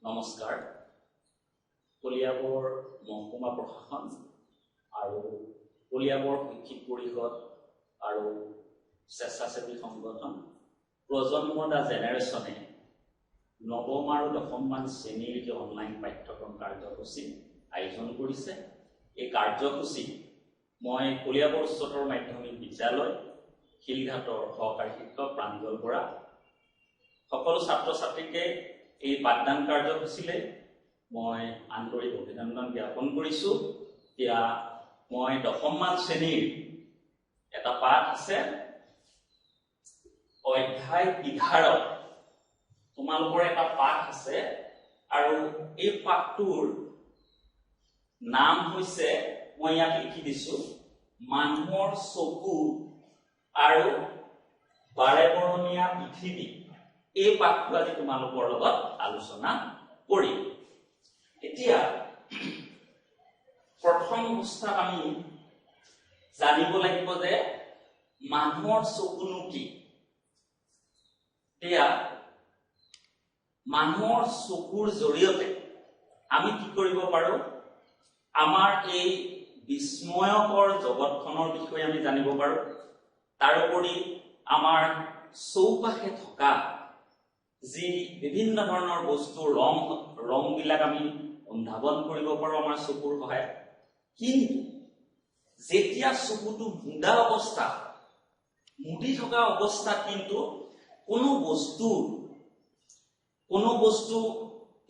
নমস্কাৰ কলিয়াবৰ মহকুমা প্ৰশাসন আৰু কলিয়াবৰ শৈক্ষিক পৰিষদ আৰু স্বেচ্ছাসেৱী সংগঠন প্ৰজন্ম দা জেনেৰেশ্যনে নৱম আৰু দশমমান শ্ৰেণীৰ যে অনলাইন পাঠ্যক্ৰম কাৰ্যসূচী আয়োজন কৰিছে এই কাৰ্যসূচী মই কলিয়াবৰ উচ্চতৰ মাধ্যমিক বিদ্যালয় শিলঘাটৰ সহকাৰী শিক্ষক প্ৰাঞ্জল বৰা সকলো ছাত্ৰ ছাত্ৰীকে এই পাঠদান কাৰ্যসূচীলে মই আন্তৰিক অভিনন্দন জ্ঞাপন কৰিছো। এতিয়া মই দশমমান শ্ৰেণীৰ এটা পাঠ আছে অধ্যায় 11 তোমালোকৰ এটা পাঠ আছে আৰু এই পাঠটোৰ নাম হৈছে মই ইয়াত লিখি দিছো মানুহৰ চকু আৰু বাৰেবৰণীয়া পৃথিৱী। এই পাঠটো আজি তোমালোকৰ লগত আলোচনা কৰিম। এতিয়া প্ৰথম অৱস্থাত আমি জানিব লাগিব যে মানুহৰ চকুনো কি। এতিয়া মানুহৰ চকুৰ জৰিয়তে আমি কি কৰিব পাৰো আমাৰ এই বিস্ময়কৰ জগতখনৰ বিষয়ে আমি জানিব পাৰো। তাৰোপৰি আমাৰ চৌপাশে থকা যি বিভিন্ন ধৰণৰ বস্তু ৰং বিলাক আমি অনুধাৱন কৰিব পাৰো আমাৰ চকুৰ সহায়ত। কিন্তু যেতিয়া চকুটো মুদি থকা অৱস্থাত কিন্তু কোনো বস্তু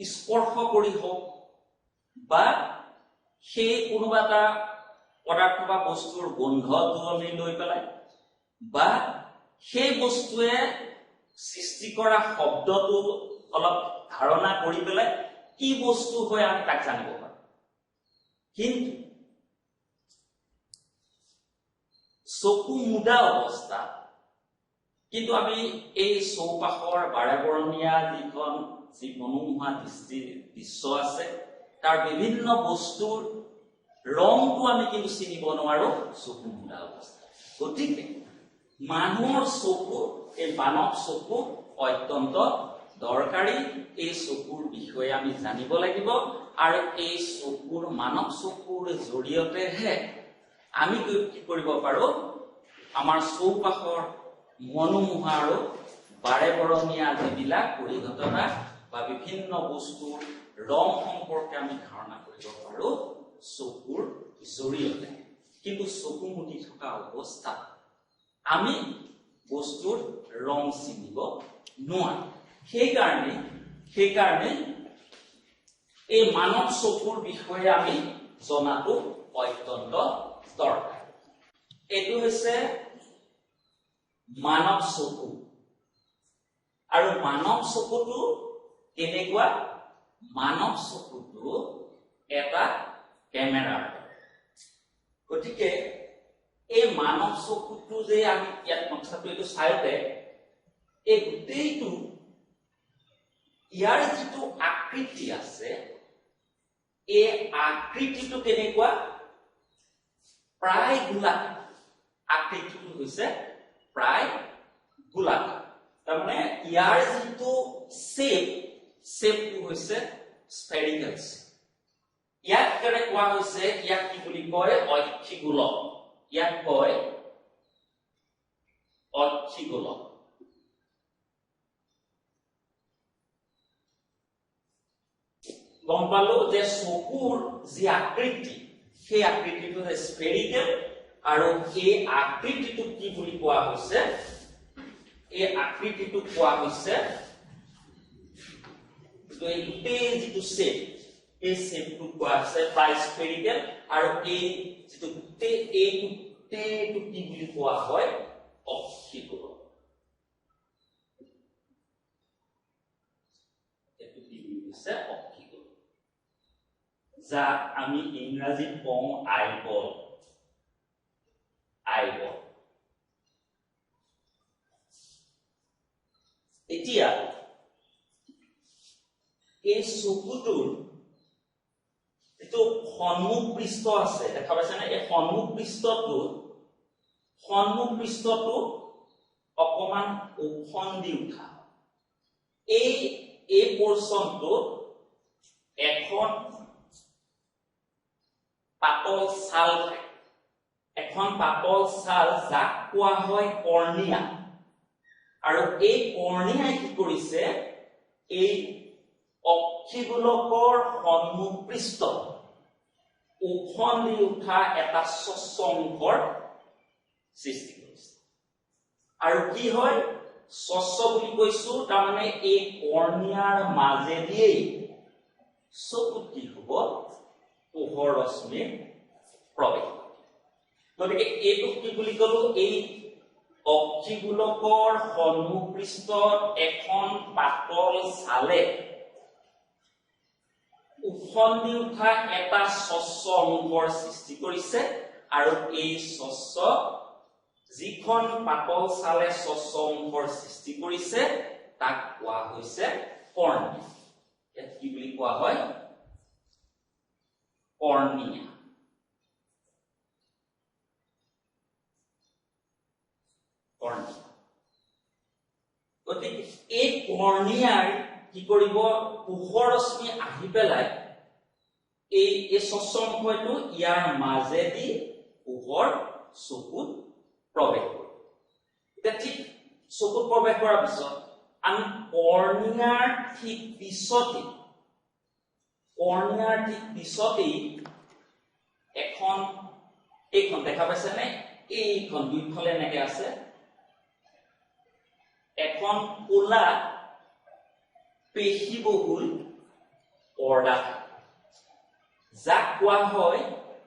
স্পৰ্শ কৰি হওক বা সেই কোনোবা এটা পদাৰ্থ বা বস্তুৰ গোন্ধটো আমি লৈ পেলাই বা সেই বস্তুৱে সৃষ্টি কৰা শব্দটো অলপ ধাৰণা কৰি পেলাই কি বস্তু হয় আমি তাক জানিব পাৰো। কিন্তু চকু মুদা অৱস্থা কিন্তু আমি এই চৌপাশৰ বাৰেবৰণীয়া যি মনোমোহা দৃশ্য আছে তাৰ বিভিন্ন বস্তুৰ ৰংটো আমি কিন্তু চিনিব নোৱাৰো চকু মুদা অৱস্থা। গতিকে মানুহৰ চকু এই মানৱ চকু অত্যন্ত দৰকাৰী। এই চকুৰ বিষয়ে আমি জানিব লাগিব আৰু এই চকুৰ মানৱ চকুৰ জৰিয়তেহে আমি কি কৰিব পাৰো আমাৰ চৌপাশৰ মনোমোহা আৰু বাৰেবৰণীয়া যিবিলাক পৰিঘটনা বা বিভিন্ন বস্তুৰ ৰং সম্পৰ্কে আমি ধাৰণা কৰিব পাৰো চকুৰ জৰিয়তে। কিন্তু চকু মুদি থকা অৱস্থাত আমি বস্তুৰ ৰং চিনিব নোৱাৰো। সেইকাৰণে এই মানৱ চকুৰ বিষয়ে আমি জনাটো অত্যন্ত দৰকাৰ। এইটো হৈছে মানৱ চকু আৰু মানৱ চকুটো কেনেকুৱা? মানৱ চকুটো এটা কেমেৰাৰ। গতিকে এই মানৱ চকুটো যে আমি ইয়াত নক্সাটো এইটো চাইতে এই গোটেইটো ইয়াৰ যিটো আকৃতি আছে এই আকৃতিটো কেনেকুৱা? প্ৰায় গোলাকাৰ। আকৃতিটো হৈছে প্ৰায় গোলাকাৰ। তাৰমানে ইয়াৰ যিটো শেপটো হৈছে স্ফেৰিকেল। ইয়াক কেনে কোৱা হৈছে? ইয়াক কি বুলি কয়? অক্ষিগোলক। ইয়াক কয় অক্ষিগোলক। গম পালো যে চকুৰ যি আকৃতি সেই আকৃতিটো স্ফেৰিকেল আৰু এই আকৃতিটো কি বুলি কোৱা হৈছে? এই আকৃতিটো কোৱা হৈছে এই গোটেই যিটো শেপ এই শেপটো কোৱা হৈছে প্ৰায় স্ফেৰিকেল আৰু এই যিটো গোটেইটো কি বুলি কোৱা হয়? অক্ষিগোলক। এইটো কি বুলি কৈছে? অক্ষিগোলক, যাক আমি ইংৰাজীত কওঁ আইবল। এতিয়া এই চকুটোৰ যিটো সন্মুখ পৃষ্ঠ আছে দেখা পাইছে না? এই সন্মুখ পৃষ্ঠটো অকমান ওফন্দি উঠা। এই পোৰ্চনটো এখন পাতল ছাল থাকে এখন পাতল ছাল যাক কোৱা হয় কৰ্ণিয়া আৰু এই কৰ্ণিয়াই কি কৰিছে এই অক্ষিগোলকৰ সন্মুখ পৃষ্ঠ উফন্দি উঠা এটা স্বচ্ছ অংশৰ সৃষ্টি কৰিছে আৰু কি হয় স্বচ্ছ বুলি কৈছো তাৰমানে এই কৰ্ণিয়াৰ মাজেদিয়ে চকুত কি হ'ব পোহৰ ৰশ্মি প্ৰৱেশ গতিকে এইটো কি বুলি কলো এই অক্ষিগোলকৰ সন্মুখ পৃষ্ঠত এখন পাতল ছালে উফন্দি উঠা এটা স্বচ্ছ অংশৰ সৃষ্টি কৰিছে আৰু এই স্বচ্ছ যিখন পাতল ছালে স্বচ্ছ অংশৰ সৃষ্টি কৰিছে তাক কোৱা হৈছে কৰ্ণিয়া ইয়াত কি বুলি কোৱা হয় কৰ্ণিয়া গতিকে এই কৰ্ণিয়াৰ কি কৰিব পোহৰ ৰশ্মি আহি পেলাই এই স্বচ্ছ অংশটো ইয়াৰ মাজেদি পোহৰ চকুত প্ৰৱেশ কৰে এতিয়া ঠিক চকুত প্ৰৱেশ কৰাৰ পিছত আমি কৰ্ণিয়াৰ ঠিক পিছতেই এখন এইখন দেখা পাইছে নে এইখন দুইফালে এনেকে আছে এখন কোলা পেশীবহুল পৰ্দা যাক কোৱা হয়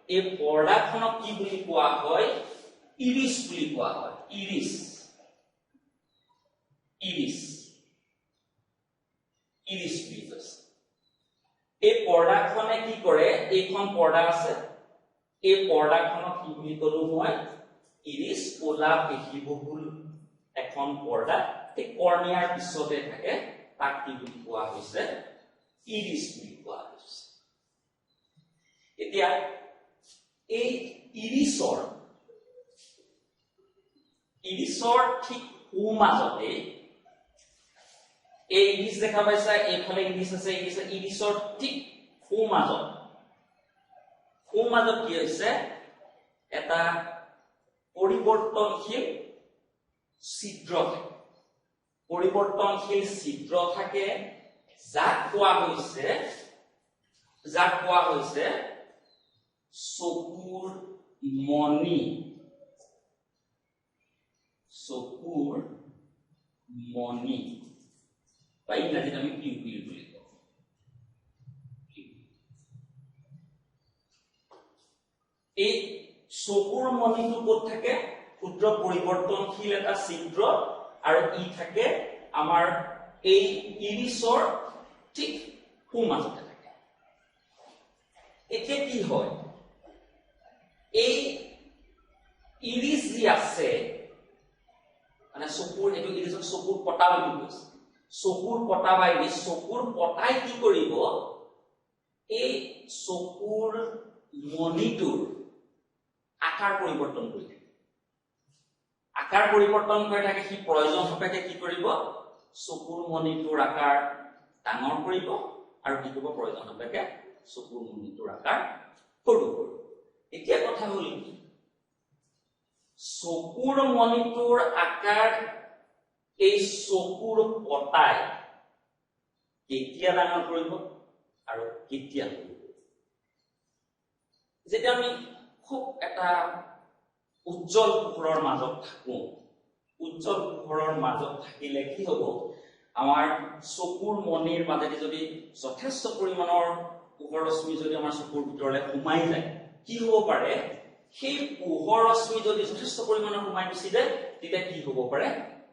এই পৰ্দাখনক কি বুলি কোৱা হয় ইৰিস বুলি কোৱা হয় ইৰিস বুলি কৈছে এই পৰ্দাখনে কি কৰে এইখন পৰ্দা আছে এই পৰ্দাখনক কি বুলি কলো মই ইৰিস কোলা পেশীবহুল এখন পৰ্দা এই কৰ্ণিয়াৰ পিছতে থাকে তাক কি বুলি কোৱা হৈছে ইৰিস বুলি কোৱা হৈছে এতিয়া এই ইৰিসৰ ঠিক সোঁমাজতে এই ইৰিস দেখা পাইছা এইফালে ইৰিস আছে ইৰিসৰ ঠিক সোঁমাজত কি হৈছে এটা পৰিৱৰ্তনশীল ছিদ্ৰ থাকে যাক কোৱা হৈছে চকুৰ মণি বা ইংৰাজীত আমি পিউপিল বুলি কওঁ এই চকুৰ মণিটো ক'ত থাকে ক্ষুদ্ৰ পৰিৱৰ্তনশীল এটা ছিদ্ৰ আৰু ই থাকে আমাৰ এই ইৰিসৰ ঠিক সোঁমাজতে থাকে এতিয়া কি হয় এই ইৰিস যি আছে মানে চকুৰ এটো ইৰিসক চকুৰ পটা বুলি কৈছে চকুৰ পটা বা ইৰিস চকুৰ পটাই কি কৰিব এই চকুৰ মণিটোৰ আকাৰ পৰিৱৰ্তন কৰি থাকে সি প্ৰয়োজন সাপেক্ষে কি কৰিব চকুৰ মণিটোৰ আকাৰ ডাঙৰ কৰিব আৰু কি কৰিব প্ৰয়োজন সাপেক্ষে চকুৰ মণিটোৰ আকাৰ সৰু কৰিব এতিয়া কথা হ'ল কি চকুৰ মণিটোৰ আকাৰ এই চকুৰ পটাই কেতিয়া ডাঙৰ কৰিব আৰু কেতিয়া কৰিব যেতিয়া আমি খুব এটা উজ্জ্বল পোহৰৰ মাজত থাকিলে কি হ'ব আমাৰ চকুৰ মণিৰ মাজেদি যদি যথেষ্ট পৰিমাণৰ পোহৰ ৰশ্মি যদি আমাৰ চকুৰ ভিতৰলৈ সোমাই যায় কি হ'ব পাৰে সেই পোহৰ ৰশ্মি যদি যথেষ্ট পৰিমাণৰ সোমাই গুচি যায় তেতিয়া কি হ'ব পাৰে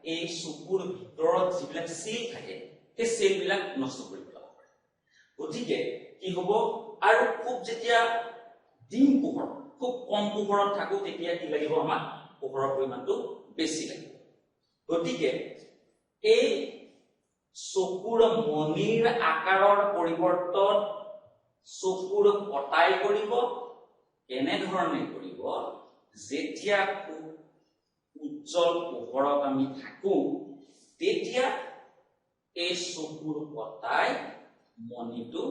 এই চকুৰ ভিতৰত যিবিলাক সেল থাকে সেই সেলবিলাক নষ্ট কৰি পেলাব পাৰে গতিকে কি হ'ব আৰু খুব যেতিয়া দিন পোহৰ খুব কম পোহৰত থাকো তেতিয়া কি লাগিব আমাক পোহৰৰ পৰিমাণটো বেছি লাগিব গতিকে এই চকুৰ মণিৰ আকাৰৰ পৰিৱৰ্তন চকুৰ পটাই কৰিব কেনে ধৰণে কৰিব যেতিয়া খুব উজ্জ্বল পোহৰত আমি থাকো তেতিয়া এই চকুৰ পটাই মণিটো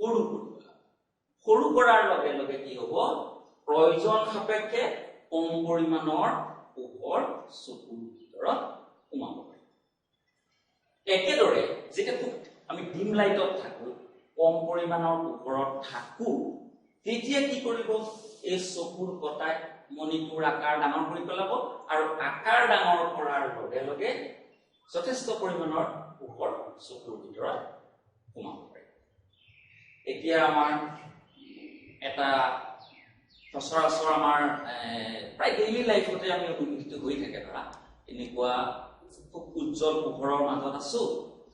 সৰু কৰাৰ লগে লগে কি হ'ব প্ৰয়োজন সাপেক্ষে কম পৰিমাণৰ পোহৰ চকুৰ ভিতৰত সোমাব পাৰে একেদৰে যেতিয়া আমি ডিম লাইটত থাকো কম পৰিমাণৰ পোহৰত থাকো তেতিয়া কি কৰিব এই চকুৰ কটাই মনিটৰ আকাৰ ডাঙৰ কৰি পেলাব আৰু আকাৰ ডাঙৰ কৰাৰ লগে লগে যথেষ্ট পৰিমাণৰ পোহৰ চকুৰ ভিতৰত সোমাব পাৰে এতিয়া আমাৰ এটা সচৰাচৰ আমাৰ প্ৰায় ডেইলি লাইফতে আমি অভিজ্ঞিত হৈ থাকে ধৰা এনেকুৱা খুব উজ্জ্বল পোহৰৰ মাজত আছো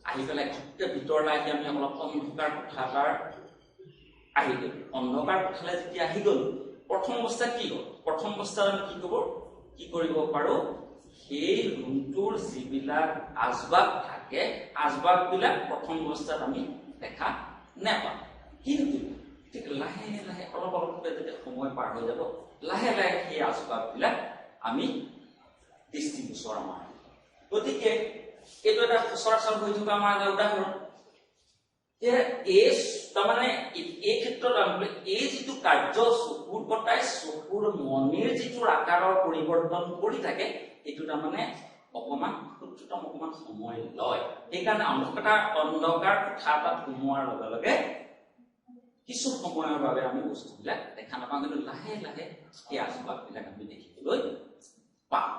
আহি পেলাই ঘপকে ভিতৰলৈ আহি আমি অলপ অন্ধকাৰ কোঠা এটাৰ আহি গ'ল অন্ধকাৰ কোঠালৈ যেতিয়া আহি গ'ল প্ৰথম অৱস্থাত কি হ'ল প্ৰথম অৱস্থাত আমি কি কৰিব পাৰো সেই ৰুমটোৰ যিবিলাক আচবাব থাকে আচবাববিলাক প্ৰথম অৱস্থাত আমি দেখা নাপাওঁ কিন্তু ঠিক লাহে লাহে অলপ অলপকৈ যেতিয়া সময় পাৰ হৈ যাব লাহে লাহে সেই আচবাববিলাক আমি দৃষ্টিগোচৰ আমাৰ গতিকে এইটো এটা সচৰাচৰ হৈ থকা আমাৰ এটা উদাহৰণ যে তাৰমানে এই ক্ষেত্ৰত এই যিটো কাৰ্য চকুৰ কটাই চকুৰ মনিৰ যিটো আকাৰৰ পৰিৱৰ্তন কৰি থাকে এইটো তাৰমানে অকমান ক্ষুদ্ৰতম অকমান সময় লয় সেইকাৰণে অন্ধকাৰ কোঠা এটাত সোমোৱাৰ লগে লগে কিছু সময়ৰ বাবে আমি বস্তুবিলাক দেখা নাপাওঁ কিন্তু লাহে লাহে এই আচবাববিলাক আমি দেখিবলৈ পাওঁ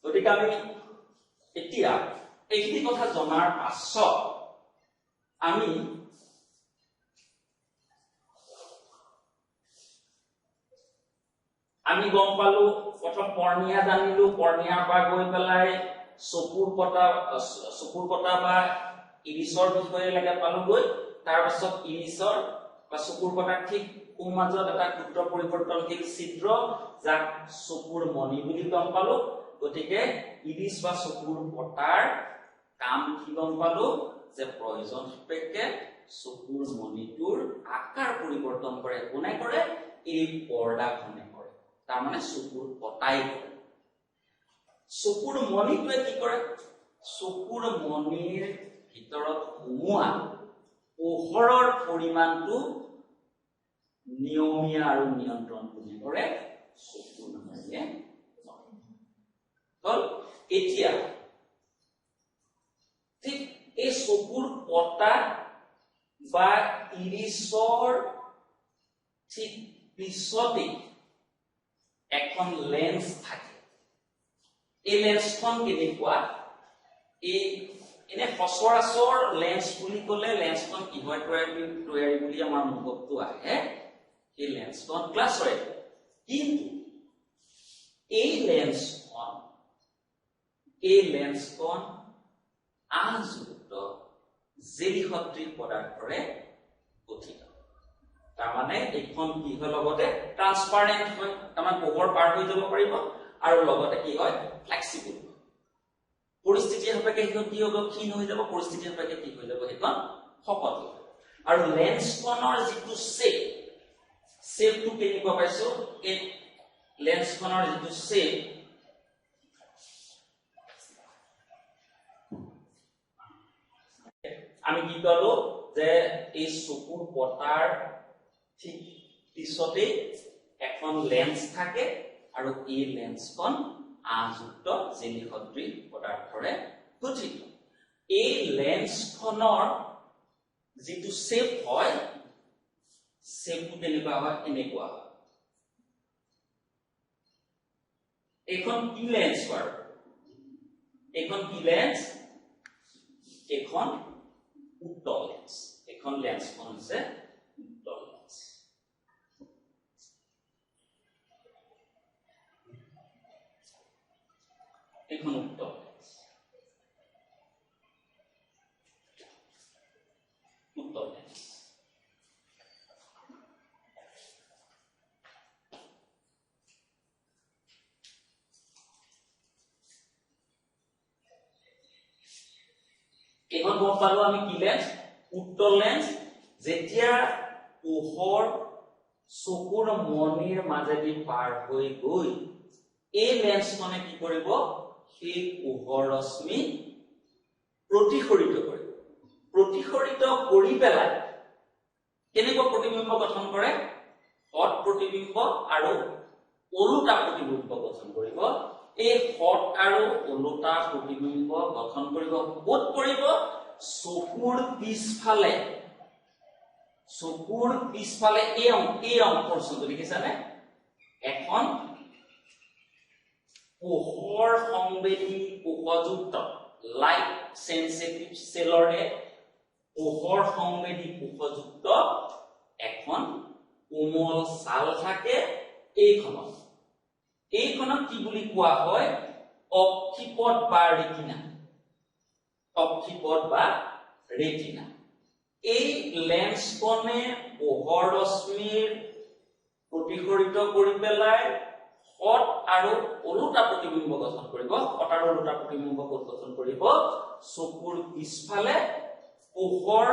গতিকে আমি এতিয়া এইখিনি কথা জনাৰ পাছত আমি গম পালো প্ৰথম কৰ্ণিয়া জানিলো কৰ্ণিয়াৰ পৰা গৈ পেলাই চকুৰ পতা বা ইৰিছৰ বিষয়ে লাগে পালোগৈ তাৰ পাছত ইৰিছৰ বা চকুৰ পতাৰ ঠিক মাজত এটা ক্ষুদ্ৰ পৰিৱৰ্তনশীল ছিদ্ৰ যাক চকুৰ মণি বুলি গম পালো গতিকে ইৰিছ বা চকুৰ পতাৰ কাম কি গম পালো যে প্ৰয়োজন সাপেক্ষে চকুৰ মণিটোৰ আকাৰ পৰিৱৰ্তন কৰে কোনে কৰে এই পৰ্দাখনে কৰে তাৰমানে চকুৰ পতাই কৰে চকুৰ মণিটোৱে কি কৰে চকুৰ মণিৰ ভিতৰত সোমোৱা পোহৰৰ পৰিমাণটো নিয়মীয়া আৰু নিয়ন্ত্ৰণ কোনে কৰে চকুৰ মণিয়ে হল এতিয়া ঠিক এই চকুৰ পতা বা ইৰিছৰ ঠিক পিছতে এখন লেন্স থাকে এই লেন্সখন কেনেকুৱা এই এনে সচৰাচৰ লেন্স বুলি ক'লে লেন্সখন কিহৰ তৈয়াৰী বুলি আমাৰ মুখতো আহে এই লেন্সখন গ্লাছৰে কিন্তু এই লেন্সখন আনযুক্ত জেলি সদৃশ পদাৰ্থৰে গঠিত তাৰমানে এইখন কি হয় লগতে ট্ৰান্সপাৰেন্ট হয় তাৰমানে পোহৰ পাৰ হৈ যাব পাৰিব আৰু লগতে কি হয় ফ্লেক্সিবল পৰিস্থিতি সাপেক্ষে কি হ'ব ক্ষীণ হৈ যাব পৰিস্থিতি সাপেক্ষে কি হৈ যাব সেইখন শকত হ'ব আৰু লেন্সখনৰ যিটো শেপটো কেনেকুৱা পাইছো এই লেন্সখনৰ যিটো শেপ আমি কি কলো যে এই চকুৰ পতাৰ ঠিক পিছতে এখন লেন্স থাকে আৰু এই লেন্সখন আযুক্ত জেলি সদৃশ পদাৰ্থৰে গঠিত এই লেন্সখনৰ যিটো শেপ হয় শেপটো কেনেকুৱা হয় এনেকুৱা হয় এখন কি লেন্স বাৰু এখন কি লেন্স এখন উত্তল লেন্স এখন লেন্সখন হৈছে উত্তল লেন্স এখন উত্তল লেন্স এখন গম পালো আমি কি লেন্স উত্তল লেন্স যেতিয়া পোহৰ চকুৰ মণিৰ মাজেদি পাৰ হৈ গৈ এই লেন্সখনে কি কৰিব সেই পোহৰ ৰশ্মি প্ৰতিফলিত কৰিব প্ৰতিফলিত কৰি পেলাই কেনেকুৱা প্ৰতিবিম্ব গঠন কৰে হট প্ৰতিবিম্ব আৰু ওলোটা প্ৰতিবিম্ব গঠন কৰিব এই হট আৰু ওলোটা প্ৰতিবিম্ব গঠন কৰিব ক'ত কৰিব চকুৰ পিছফালে এই অংশৰ চকু দেখিছানে এখন পোহৰ সংবেদী কোষযুক্ত লাইট সেনসিটিভ সেলৰে পোহৰ সংবেদী কোষযুক্ত এখন কোমল ছাল থাকে এইখনক কি বুলি কোৱা হয় অক্ষিপট বা ৰেটিনা এই লেন্সখনে পোহৰ ৰশ্মিৰ প্ৰতিফলিত কৰি পেলাই হট আৰু ওলোটা প্ৰতিবিম্ব গঠন কৰিব হট আৰু ওলোটা প্ৰতিবিম্ব গঠন কৰিব চকুৰ পিছফালে পোহৰ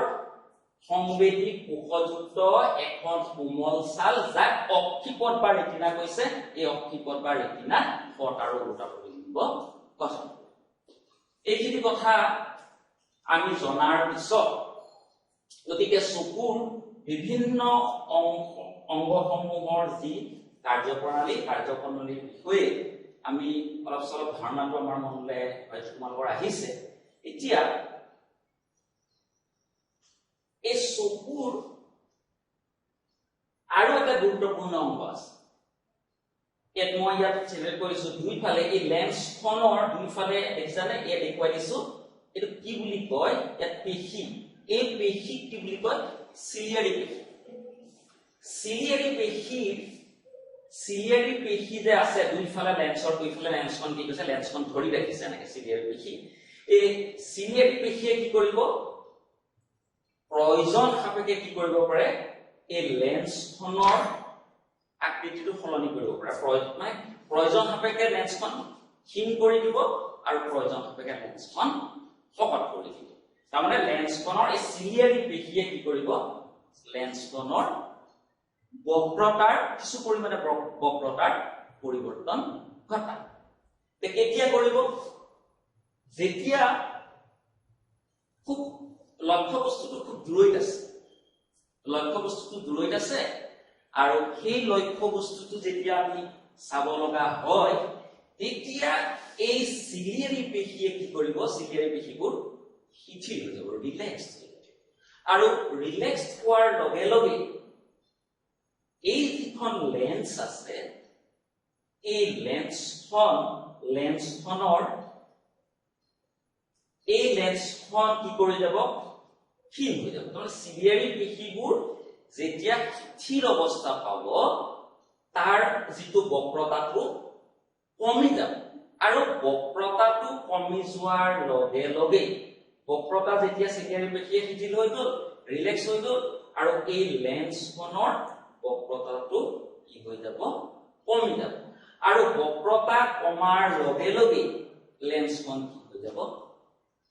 সংবেদী কোষযুক্ত এখন কোমল ছাল যাক অক্ষিপট বা ৰেটিনা কৈছে এই অক্ষিপট বা ৰেটিনা হট আৰু ওলোটা প্ৰতিবিম্ব গঠন এইখিনি কথা আমি জনাৰ পিছত গতিকে চকুৰ বিভিন্ন অংগসমূহৰ যি কাৰ্যপ্ৰণালীৰ বিষয়ে আমি অলপ চলপ ধাৰণাটো আমাৰ মনলৈ হয়তো তোমালোকৰ আহিছে এতিয়া এই চকুৰ আৰু এটা গুৰুত্বপূৰ্ণ অংগ আছে মই ইয়াত চিলেক্ট কৰিছো দুইফালে এই লেন্সখনৰ দুইফালে দেখিছানে ইয়াত দেখুৱাই দিছো এইটো কি বুলি কয় ইয়াত পেশী এই পেশী কি বুলি কয় চিলিয়াৰী পেশী যে আছে দুইফালে লেন্সখন কি কৈছে লেন্সখন ধৰি ৰাখিছে এনেকে চিলিয়াৰী পেশী এই চিলিয়াৰী পেশীয়ে কি কৰিব প্ৰয়োজন সাপেক্ষে কি কৰিব পাৰে এই লেন্সখনৰ আকৃতিটো সলনি কৰিব পাৰে প্ৰয়োজন সাপেক্ষে লেন্সখন ক্ষীণ কৰি দিব আৰু প্ৰয়োজন সাপেক্ষে লেন্সখন শকত কৰি দিব তাৰমানে লেন্সখনৰ এই চিলিয়াৰী পেশীয়ে কি কৰিব লেন্সখনৰ বক্ৰতাৰ কিছু পৰিমাণে বক্ৰতাৰ পৰিৱৰ্তন ঘটায় কেতিয়া কৰিব যেতিয়া খুব লক্ষ্য বস্তুটো খুব দূৰৈত আছে আৰু সেই লক্ষ্য বস্তুটো যেতিয়া আমি চাব লগা হয় তেতিয়া এই চিলিয়াৰী পেশীয়ে কি কৰিব চিলিয়াৰী পেশীবোৰ শিথিল হৈ যাব ৰিলেক্স আৰু ৰিলেক্স হোৱাৰ লগে লগে এই যিখন লেন্স আছে এই লেন্সখন কি কৰি যাব ক্ষীণ হৈ যাব তাৰমানে চিলিয়াৰী পেশীবোৰ যেতিয়া শিথিল অৱস্থা পাব তাৰ যিটো বক্ৰতাটো কমি যাব আৰু বক্ৰতাটো কমি যোৱাৰ লগে লগে বক্ৰতা যেতিয়া চিলিয়াৰী পেশীয়ে শিথিল হৈ গ'ল ৰিলেক্স হৈ গ'ল আৰু এই লেন্সখনৰ বক্ৰতাটো কি হৈ যাব কমি যাব আৰু বক্ৰতা কমাৰ লগে লগে লেন্সখন কি হৈ যাব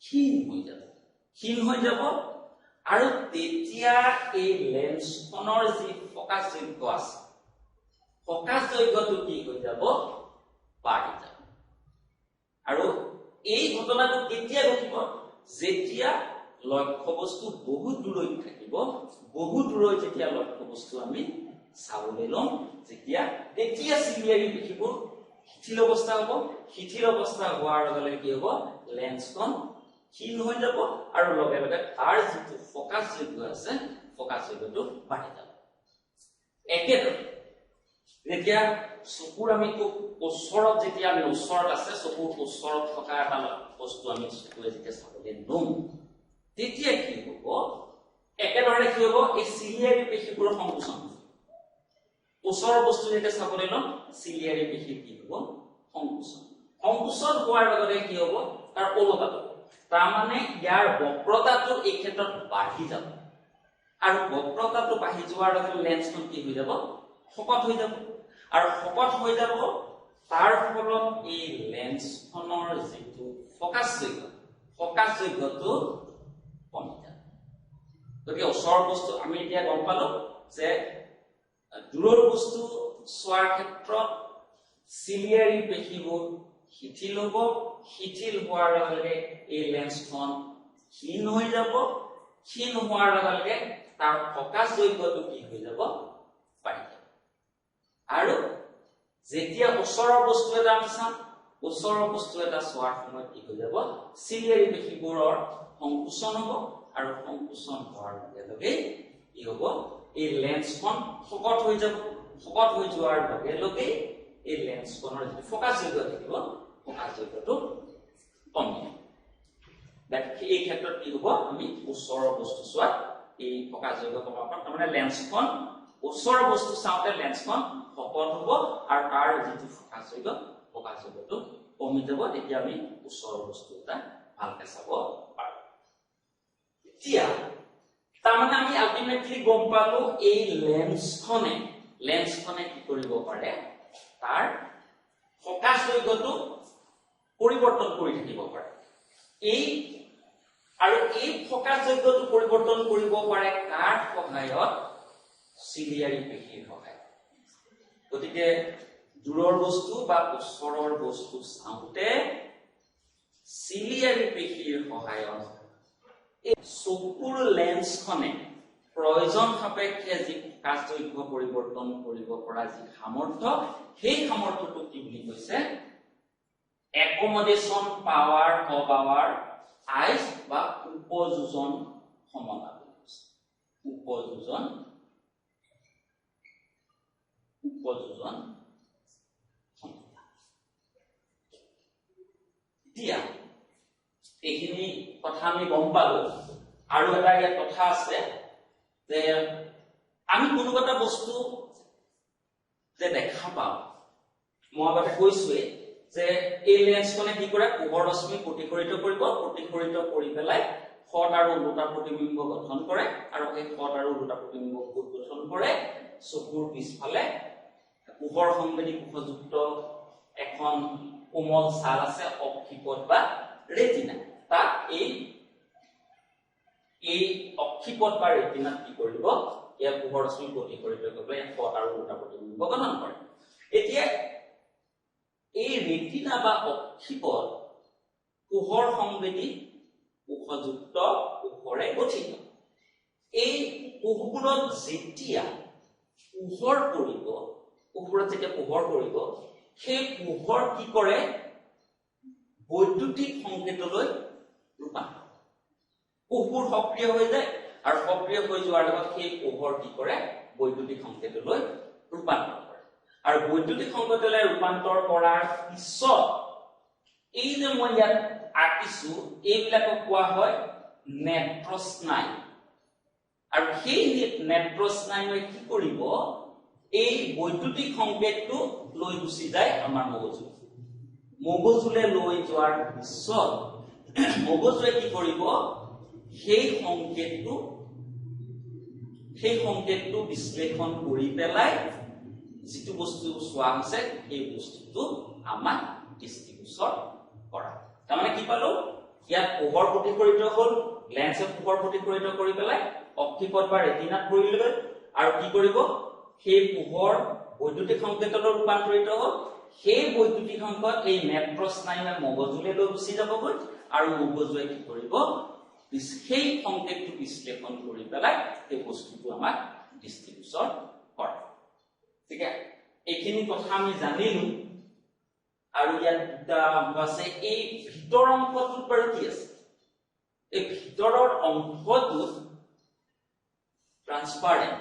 ক্ষীণ হৈ যাব আৰু তেতিয়া এই লেন্সখনৰ যি ফকাস দৈৰ্ঘ্য আছে ফকাস দৈৰ্ঘ্যটো কি হৈ যাব বাঢ়ি যাব আৰু এই ঘটনাটো কেতিয়া ঘটিব যেতিয়া লক্ষ্য বস্তু বহুত দূৰৈত থাকিব বহুত দূৰৈত যেতিয়া লক্ষ্য বস্তু আমি চাবলৈ লম তেতিয়া চিলিয়াৰী পেশীবোৰ শিথিল অৱস্থা হোৱাৰ লগে লগে কি হ'ব লেন্সখন ক্ষীণ হৈ যাব আৰু লগে লগে তাৰ যিটো ফকাস দৈৰ্ঘ্য আছে ফকাস দৈৰ্ঘ্যটো বাঢ়ি যাব একেদৰে যেতিয়া চকুৰ আমি খুব ওচৰত যেতিয়া আমি ওচৰত আছে চকুৰ ওচৰত থকা এটা বস্তু আমি চকুৰে যেতিয়া চাবলৈ লম তেতিয়া কি হ'ব একেদৰে কি হ'ব এই চিলিয়াৰী পেশীবোৰৰ সংকোচন ওচৰৰ বস্তু যেতিয়া চাবলৈ লম চিলিয়াৰী পেশী কি হ'ব সংকোচন হোৱাৰ লগে কি হ'ব তাৰ ওলোটাটো তাৰমানে ইয়াৰ বক্ৰতাটো এই ক্ষেত্ৰত বাঢ়ি যাব আৰু বক্ৰতাটো বাঢ়ি যোৱাৰ লগে লেন্সখন কি হৈ যাব শকত হৈ যাব আৰু শকত হৈ যাব তাৰ ফলত এই লেন্সখনৰ যিটো ফকাস দৈৰ্ঘ্যটো কমি যাব গতিকে ওচৰৰ বস্তু আমি এতিয়া গম পালো যে দূৰৰ বস্তু চোৱাৰ ক্ষেত্ৰত চিলিয়াৰী পেশীবোৰ শিথিল হ'ব শিথিল হোৱাৰ লগে লগে এই লেন্সখন ক্ষীণ হৈ যাব ক্ষীণ হোৱাৰ লগে লগে তাৰ প্ৰকাশযোগ্যটো কি হৈ যাব পাৰি আৰু যেতিয়া ওচৰৰ বস্তু এটা আমি চাম ওচৰৰ বস্তু এটা চোৱাৰ সময়ত কি হৈ যাব চিলিয়াৰী পেশীবোৰৰ সংকোচন হ'ব আৰু সংকোচন হোৱাৰ লগে লগে কি হ'ব এই লেন্সখন শকত হৈ যাব শকত হৈ যোৱাৰ লগে লগে এই লেন্সখনৰ যিটো ফকাসযোগ্য থাকিব ফকাসযোগ্যটো কমি যাব এই ক্ষেত্ৰত কি হ'ব আমি ওচৰৰ বস্তু চোৱাত এই ফকাসযোগ্য কমাব পাৰোঁ তাৰমানে লেন্সখন ওচৰৰ বস্তু চাওঁতে লেন্সখন শকত হ'ব আৰু তাৰ যিটো ফকাসযোগ্যটো কমি যাব তেতিয়া আমি ওচৰৰ বস্তু এটা ভালকৈ চাব পাৰোঁ এতিয়া তাৰমানে আমি আলটিমেটলি গম পালো এই লেন্সখনে কি কৰিব পাৰে তাৰ ফকাসযোগ্যটো পৰিৱৰ্তন কৰি থাকিব পাৰে এই ফকাসযোগ্যটো পৰিৱৰ্তন কৰিব পাৰে কাৰ সহায়ত চিলিয়াৰী পেশীৰ সহায়ত গতিকে দূৰৰ বস্তু বা ওচৰৰ বস্তু চাওঁতে চিলিয়াৰী পেশীৰ সহায়ত এই চকুৰ লেন্সখনে প্ৰয়োজন সাপেক্ষে যি ফকাসযোগ্য পৰিৱৰ্তন কৰিব পৰা যি সামৰ্থ্য সেই সামৰ্থ্যটো কি বুলি কৈছে একমোডেশন পাৱাৰ অফ আৱাৰ আইজ বা উপযোজন ক্ষমতা উপযোজন ক্ষমতা এতিয়া এইখিনি কথা আমি গম পালো আৰু এটা ইয়াত কথা আছে যে আমি কোনো এটা বস্তু যে দেখা পাওঁ মই আগতে কৈছোৱে যে এই লেন্সখনে কি কৰে পোহৰ ৰশ্মি প্ৰতিফলিত কৰি পেলাই ফট আৰু ওলোটা প্ৰতিবিম্ব গঠন কৰে আৰু এই ফট আৰু ওলোটা প্ৰতিবিম্ব গঠন কৰে চকুৰ পিছফালে পোহৰ সংবেদী কোষযুক্ত এখন কোমল ছাল আছে অক্ষিপট বা ৰেটিনা তাক এই অক্ষিপট বা ৰেটিনাত কি কৰিব ইয়াৰ পোহৰ ৰশ্মি প্ৰতিফলিত কৰি পেলাই ফট আৰু ওলোটা প্ৰতিবিম্ব গঠন কৰে এতিয়া এই ৰেটিনা বা অক্ষিপট পোহৰ সংবেদী কোষযুক্ত কোষৰে গঠিত এই কোষবোৰত যেতিয়া পোহৰ পৰিব সেই পোহৰ কি কৰে বৈদ্যুতিক সংকেতলৈ ৰূপান্তৰ কোষবোৰ সক্ৰিয় হৈ যায় আৰু সক্ৰিয় হৈ যোৱাৰ লগত সেই পোহৰ কি কৰে বৈদ্যুতিক সংকেতলৈ ৰূপান্তৰ কৰে আৰু বৈদ্যুতিক সংকেতলৈ ৰূপান্তৰ কৰাৰ পিছত এই যে মই ইয়াত আঁকিছো এইবিলাকক কোৱা হয় নেত্ৰস্নায়ু আৰু সেই নেত্ৰস্নায়ুৱে কি কৰিব এই বৈদ্যুতিক সংকেতটো লৈ গুচি যায় আমাৰ মগজুলৈ লৈ যোৱাৰ পিছত মগজুৱে কি কৰিব সেই সংকেতটো বিশ্লেষণ কৰি পেলাই যিটো বস্তু চোৱা হৈছে সেই বস্তুটো আমাক দৃষ্টিগোচৰ কৰা তাৰমানে কি পালো ইয়াত পোহৰ প্ৰতিফলিত হ'ল লেন্সে পোহৰ প্ৰতিফলিত কৰি পেলাই অক্ষিপট বা ৰেটিনাত পৰিলে আৰু কি কৰিব সেই পোহৰ বৈদ্যুতিক সংকেতলৈ ৰূপান্তৰিত হ'ল সেই বৈদ্যুতিক সংকেত এই নেত্ৰস্নায়ুৱে মগজুলৈ লৈ গুচি যাবগৈ আৰু মগজুৱে কি কৰিব সেই সংকেতটো বিশ্লেষণ কৰি পেলাই সেই বস্তুটো আমাক দৃষ্টিগোচৰ কৰে ঠিক আছে এইখিনি কথা আমি জানিলো আৰু ইয়াত দুটা অংশ আছে এই ভিতৰ অংশটোত বাৰু কি আছে এই ভিতৰৰ অংশটো ট্ৰান্সপাৰেন্ট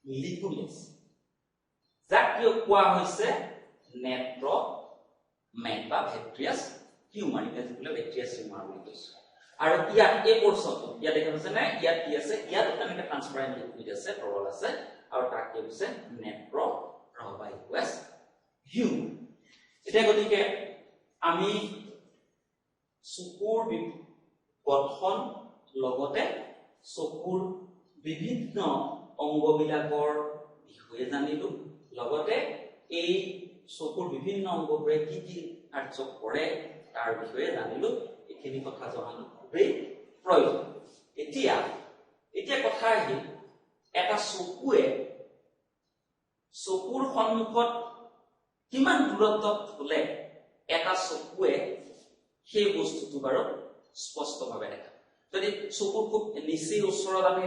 লিকুইডছ যাক কোৱা হৈছে নেত্ৰমেট বা ভেট্ৰিয়াছ হিউমাৰ ইংৰাজীত ভেট্ৰিয়াছ হিউমাৰ বুলি কৈছে আৰু ইয়াত এই পৰ্চনটো ইয়াত দেখা গৈছে না ইয়াত কি আছে ইয়াত তেনেকৈ ট্ৰান্সপাৰেন্ট লিকুইড আছে তৰল আছে আৰু তাক কি হৈছে নেত্ৰৰহ বা ইকুৱেছ হিউমাৰ এতিয়া গতিকে আমি চকুৰ গঠন লগতে চকুৰ বিভিন্ন অংগবিলাকৰ বিষয়ে জানিলো লগতে এই চকুৰ বিভিন্ন অংগবোৰে কি কি কাৰ্য কৰে তাৰ বিষয়ে জানিলো এইখিনি কথা জনাটো খুবেই প্ৰয়োজন এতিয়া কথা আহিল এটা চকুৰ সন্মুখত কিমান দূৰত্বত হলে এটা চকুৱে সেই বস্তুটো বাৰু স্পষ্টভাৱে দেখা যদি চকু খুব নিচে ওচৰত আমি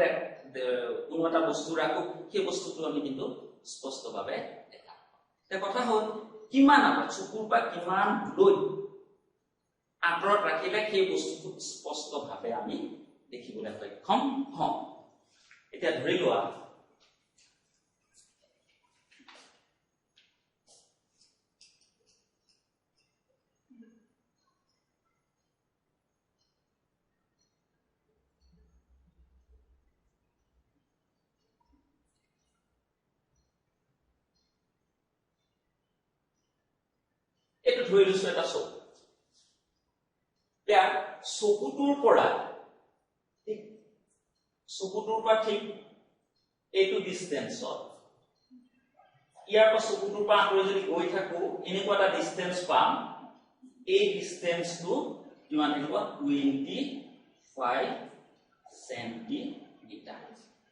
কোনো এটা বস্তু ৰাখো সেই বস্তুটো আমি কিন্তু স্পষ্টভাৱে দেখা পাওঁ এটা কথা হ'ল কিমান আমাৰ চকুৰ পৰা কিমান দূৰৈ আঁতৰত ৰাখিলে সেই বস্তুটো স্পষ্টভাৱে আমি দেখিবলৈ সক্ষম হওঁ এতিয়া ধৰি লোৱা এটো ধৰি লৈছো এটা চকু এতিয়া চকুটোৰ পৰা ঠিক এইটো ডিসটেন্সত ইয়াৰ পৰা চকুটোৰ পৰা আঁতৰি যদি গৈ থাকো এনেকুৱা এটা ডিসটেন্স পাম এই ডিসটেন্সটো কিমান হ'ব 25 সেন্টিমিটাৰ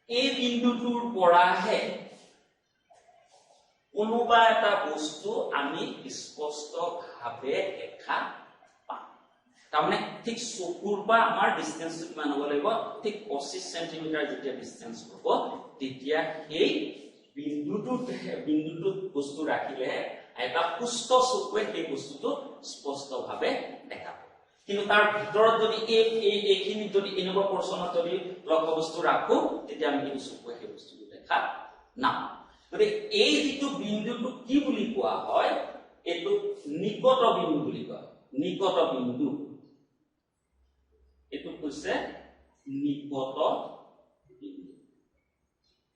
এই বিন্দুটোৰ পৰাহে কোনোবা এটা বস্তু আমি স্পষ্টভাৱে দেখা পাম তাৰমানে ঠিক চকুৰ পৰা আমাৰ ডিসটেন্সটো কিমান হ'ব লাগিব ঠিক 25 সেন্টিমিটাৰ যেতিয়া ডিসটেন্স হ'ব তেতিয়া সেই বিন্দুটোত বস্তু ৰাখিলে এটা সুস্থ চকুৱে সেই বস্তুটো স্পষ্টভাৱে দেখা পাব কিন্তু তাৰ ভিতৰত যদি এইখিনি যদি এনেকুৱা পৰ্চনত যদি লক্ষ্য বস্তু ৰাখো তেতিয়া আমি এই চকুৱে সেই বস্তুটো দেখা নাপাম গতিকে এই যিটো বিন্দুটো কি বুলি কোৱা হয় এইটো নিকট বিন্দু বুলি কোৱা নিকট বিন্দু এইটো কৈছে নিকট বিন্দু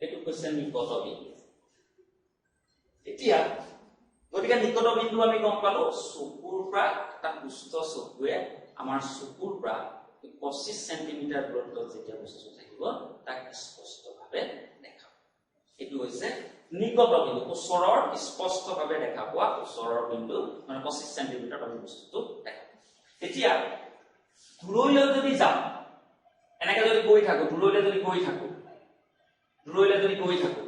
এইটো কৈছে নিকট বিন্দু এতিয়া গতিকে নিকট বিন্দু আমি গম পালো চকুৰ পৰা এটা সুস্থ চকুৱে আমাৰ চকুৰ পৰা 25 সেন্টিমিটাৰ দূৰত্বত যেতিয়া বস্তু থাকিব তাক স্পষ্টভাৱে দেখা এইটো হৈছে নিকট বিন্দু ওচৰৰ স্পষ্টভাৱে দেখা পোৱা ওচৰৰ বিন্দু মানে 25 সেন্টিমিটাৰ আমি বস্তুটো দেখা এতিয়া দূৰলৈ যদি যাম এনেকৈ যদি গৈ থাকো দূৰলৈ যদি গৈ থাকো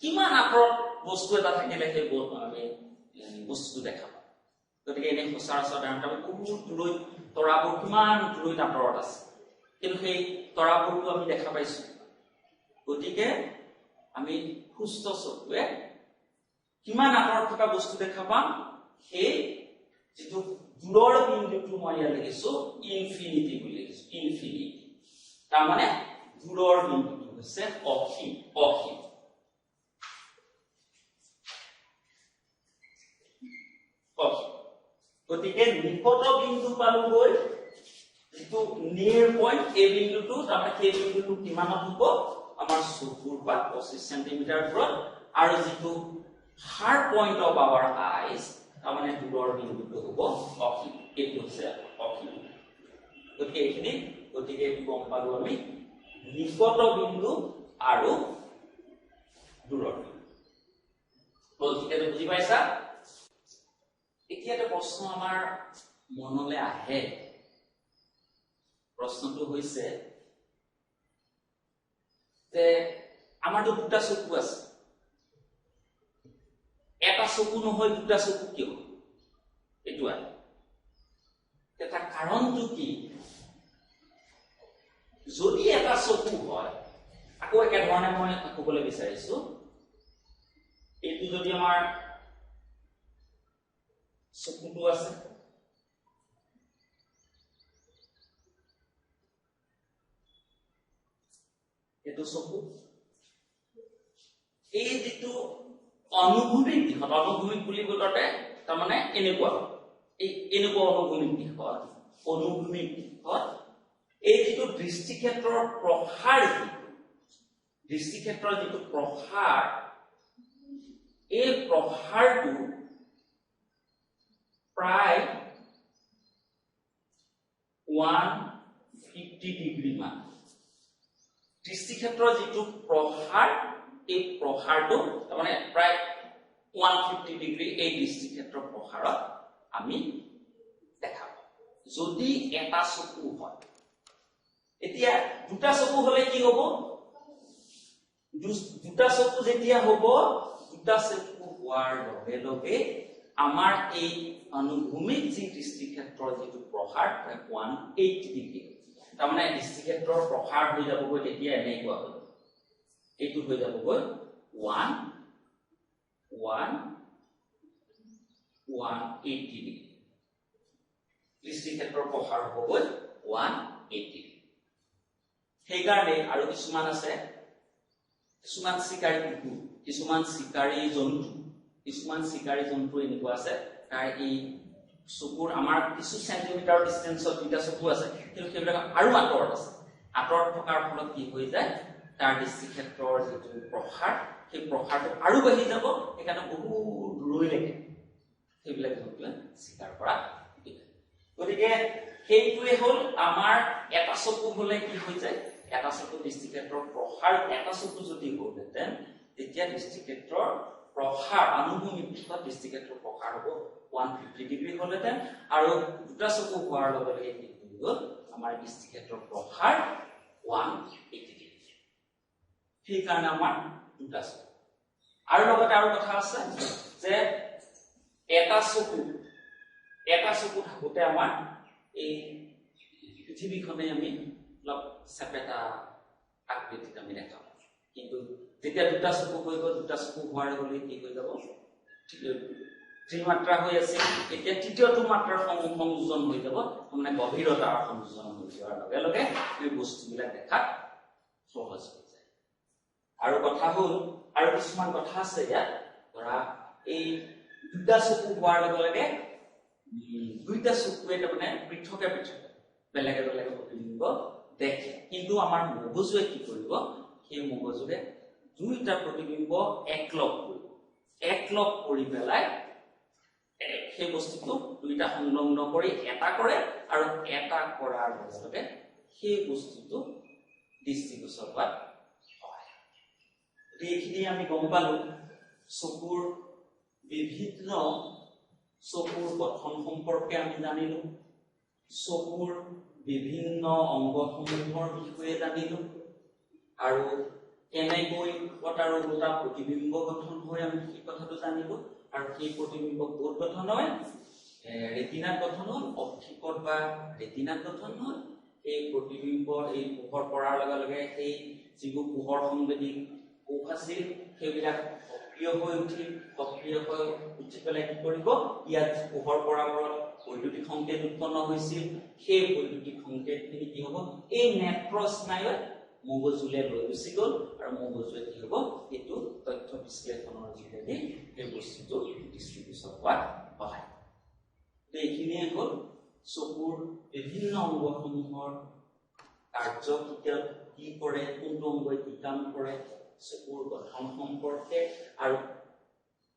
কিমান আঁতৰত বস্তু এটা থাকিলে সেই আমি বস্তুটো দেখা পাম গতিকে এনে সচৰাচৰ আমি বহুত দূৰৈ তৰাবোৰ কিমান দূৰৈত আঁতৰত আছে কিন্তু সেই তৰাবোৰটো আমি দেখা পাইছো গতিকে আমি সুস্থ চকুৱে কিমান আঁতৰত থকা বস্তু দেখা পাম সেই যিটো দূৰৰ বিন্দুটো মই ইয়াত লিখিছো ইনফিনিটি বুলি লিখিছো ইনফিনিটি তাৰমানে দূৰৰ বিন্দুটো হৈছে অসীম গতিকে নিকট বিন্দু পালোগৈ যিটো নিয়াৰ পইণ্ট এই বিন্দুটো তাৰমানে সেই বিন্দুটো কিমানত হ'ব আমাৰ চকুৰ পৰা 25 সেন্টিমিটাৰ দূৰত আৰু যিটো ফাৰ পইণ্ট অফ আৱাৰ আইজ তাৰমানে দূৰৰ বিন্দুটো হ'ব অসীম এইটো হৈছে অসীম গতিকে এইখিনি গম পালো আমি নিকট বিন্দু আৰু দূৰৰ বিন্দু বুজি পাইছা এতিয়া এটা প্ৰশ্ন আমাৰ মনলৈ আহে প্ৰশ্নটো হৈছে যে আমাৰটো দুটা চকু আছে এটা চকু নহয় দুটা চকু কিয় এইটো এটা কাৰণটো কি যদি এটা চকু হয় আকৌ একে ধৰণে মই ক'বলৈ বিচাৰিছো এইটো যদি আমাৰ চকুটো আছে এইটো চকু এই যিটো অনুভূমিক দিশত অনুভূমিক বুলি কওঁতে তাৰমানে এনেকুৱা অনুভূমিক দিশত এই যিটো দৃষ্টিক্ষেত্ৰৰ প্ৰসাৰ দৃষ্টিক্ষেত্ৰৰ যিটো প্ৰসাৰ এই প্ৰসাৰটো প্ৰায় 150 ডিগ্ৰী মান দৃষ্টিক্ষেত্ৰৰ যিটো প্ৰসাৰ এই প্ৰসাৰটো মানে প্ৰায় 150 ডিগ্ৰী এই দৃষ্টিক্ষেত্ৰৰ প্ৰসাৰত আমি দেখা পাওঁ যদি এটা চকু হয় এতিয়া দুটা চকু হলে কি হ'ব দুটা চকু যেতিয়া হ'ব দুটা চকু হোৱাৰ লগে লগে আমাৰ এই অনুভূমিক যি দৃষ্টিক্ষেত্ৰৰ যিটো প্ৰসাৰ 180 ডিগ্ৰী তাৰমানে দৃষ্টিক্ষেত্ৰৰ প্ৰসাৰ হৈ যাবগৈ তেতিয়া এনেকুৱা হ'ব এইটো হৈ যাবগৈ 180 ডিগ্ৰী দৃষ্টিক্ষেত্ৰৰ প্ৰসাৰ হ'বগৈ 180 ডিগ্ৰী সেইকাৰণে আৰু কিছুমান আছে কিছুমান শিকাৰী কুকুৰ কিছুমান শিকাৰী জন্তু এনেকুৱা আছে তাৰ এই চকুৰ আমাৰ কিছু সেন্টিমিটাৰ ডিসটেন্সত দুটা চকু আছে কিন্তু সেইবিলাক আৰু আঁতৰত আছে আঁতৰত থকাৰ ফলত কি হৈ যায় তাৰ দৃষ্টিক্ষেত্ৰৰ যিটো প্ৰসাৰ সেই প্ৰসাৰটো আৰু বাঢ়ি যাব একাৰণে বহু দূৰলৈকে সেইবিলাক জন্তুৱে শিকাৰ কৰা গতিকে সেইটোৱে হ'ল আমাৰ এটা চকু হলে কি হৈ যায় এটা চকু দৃষ্টিক্ষেত্ৰৰ প্ৰসাৰ এটা চকু যদি হ'লহেঁতেন তেতিয়া দৃষ্টিক্ষেত্ৰৰ প্ৰসাৰ আনুভূমিক দিশত দৃষ্টিক্ষেত্ৰৰ প্ৰসাৰ হ'ব 150 ডিগ্ৰী হ'লহেঁতেন আৰু দুটা চকু হোৱাৰ লগে লগে কি হৈ গ'ল আমাৰ দৃষ্টিক্ষেত্ৰৰ প্ৰসাৰ 180 ডিগ্ৰী সেইকাৰণে আমাৰ দুটা চকু আৰু লগতে আৰু কথা আছে যে এটা চকু থাকোতে আমাৰ এই পৃথিৱীখনে আমি অলপ চেপেটা আকৃতিত আমি দেখা পাওঁ কিন্তু যেতিয়া দুটা চকু হৈ গ'ল দুটা চকু হোৱাৰ লগে কি হৈ যাব ত্ৰিমাত্ৰা হৈ আছে এতিয়া তৃতীয়টো মাত্ৰাৰ সংযোজন হৈ যাব মানে গভীৰতাৰ সংযোজন হৈ যোৱাৰ লগে লগে এই বস্তুবিলাক দেখাত সহজ হৈ যায় আৰু কথা হ'ল আৰু কিছুমান কথা আছে ইয়াত ধৰা এই দুটা চকু হোৱাৰ লগে লগে দুইটা চকুৱে তাৰমানে পৃথকে বেলেগে বেলেগে প্ৰতিবিম্ব দেখে কিন্তু আমাৰ মগজুৱে কি কৰিব সেই মগজুৱে দুইটা প্ৰতিবিম্ব একলগ কৰি পেলাই সেই বস্তুটো দুইটা সংলগ্ন কৰি এটা কৰে আৰু এটা কৰাৰ লগে লগে সেই বস্তুটো দৃষ্টিগোচৰ হোৱাত হয় এইখিনি আমি গম পালো চকুৰ বিভিন্ন চকুৰ গঠন সম্পৰ্কে আমি জানিলো চকুৰ বিভিন্ন অংগসমূহৰ বিষয়ে জানিলো আৰু কেনেকৈ কটাৰ ওলোটা প্ৰতিবিম্ব গঠন হয় আমি সেই কথাটো জানিলো আৰু সেই প্ৰতিবিম্ব ক'ত গঠন হয় ৰেটিনাত গঠন হয় অপটিকত বা ৰেটিনাত গঠন হয় এই প্ৰতিবিম্ব এই পোহৰ পৰাৰ লগে লগে সেই যিবোৰ পোহৰ সংবেদী কোষ আছিল সেইবিলাক সক্ৰিয় হৈ উঠি পেলাই কি কৰিব ইয়াত পোহৰ পৰাৰ ফলত বৈদ্যুতিক সংকেত উৎপন্ন হৈছিল সেই বৈদ্যুতিক সংকেতখিনি কি হ'ব এই নেত্ৰ স্নায়ুত মগজুলে লৈ গুচি গ'ল আৰু মগজুৱে কি হ'ব এইটো তথ্য বিশ্লেষণৰ যোগেদি এই বস্তুটো দৃষ্টিগোচৰ হোৱাত সহায় এইখিনিয়ে হ'ল চকুৰ বিভিন্ন অংগসমূহৰ কাৰ্য কি কৰে কোনটো অংগই কি কাম কৰে চকুৰ গঠন সম্পৰ্কে আৰু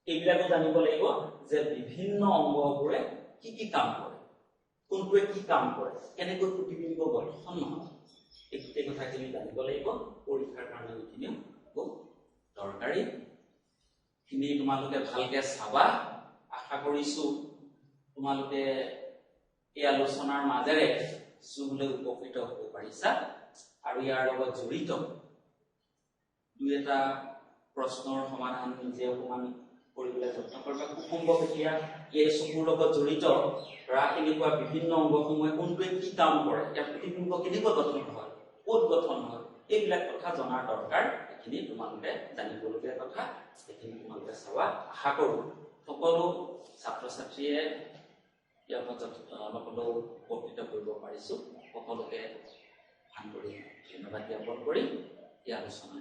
এইবিলাকো জানিব লাগিব যে বিভিন্ন অংগবোৰে কি কাম কৰে কোনটোৱে কি কাম কৰে কেনেকৈ প্ৰতিবিম্ব গঠন হয় এই গোটেই কথাখিনি জানিব লাগিব পৰীক্ষাৰ কাৰণে এইখিনিও খুব দৰকাৰী খিনি তোমালোকে ভালকে চাবা আশা কৰিছো তোমালোকে এই আলোচনাৰ মাজেৰে কিছুলৈ উপকৃত হ'ব পাৰিছা আৰু ইয়াৰ লগত জড়িত দুই এটা প্ৰশ্নৰ সমাধান নিজে অকমান কৰিবলৈ যত্ন কৰিবা খুব সম্ভৱ এতিয়া এই চকুৰ লগত জড়িত ধৰা এনেকুৱা বিভিন্ন অংগসমূহে কোনটোৱে কি কাম কৰে ইয়াৰ প্ৰতিবিম্ব কেনেকৈ গঠন হয় ক'ত গঠন হয় এইবিলাক কথা জনাৰ দৰকাৰ এইখিনি তোমালোকে জানিবলগীয়া কথা এইখিনি তোমালোকে চাবা আশা কৰোঁ সকলো ছাত্ৰ ছাত্ৰীয়ে ইয়াৰ মাজত অলপ হ'লেও উপকৃত কৰিব পাৰিছো সকলোকে আন্তৰিক ধন্যবাদ জ্ঞাপন কৰি এই আলোচনা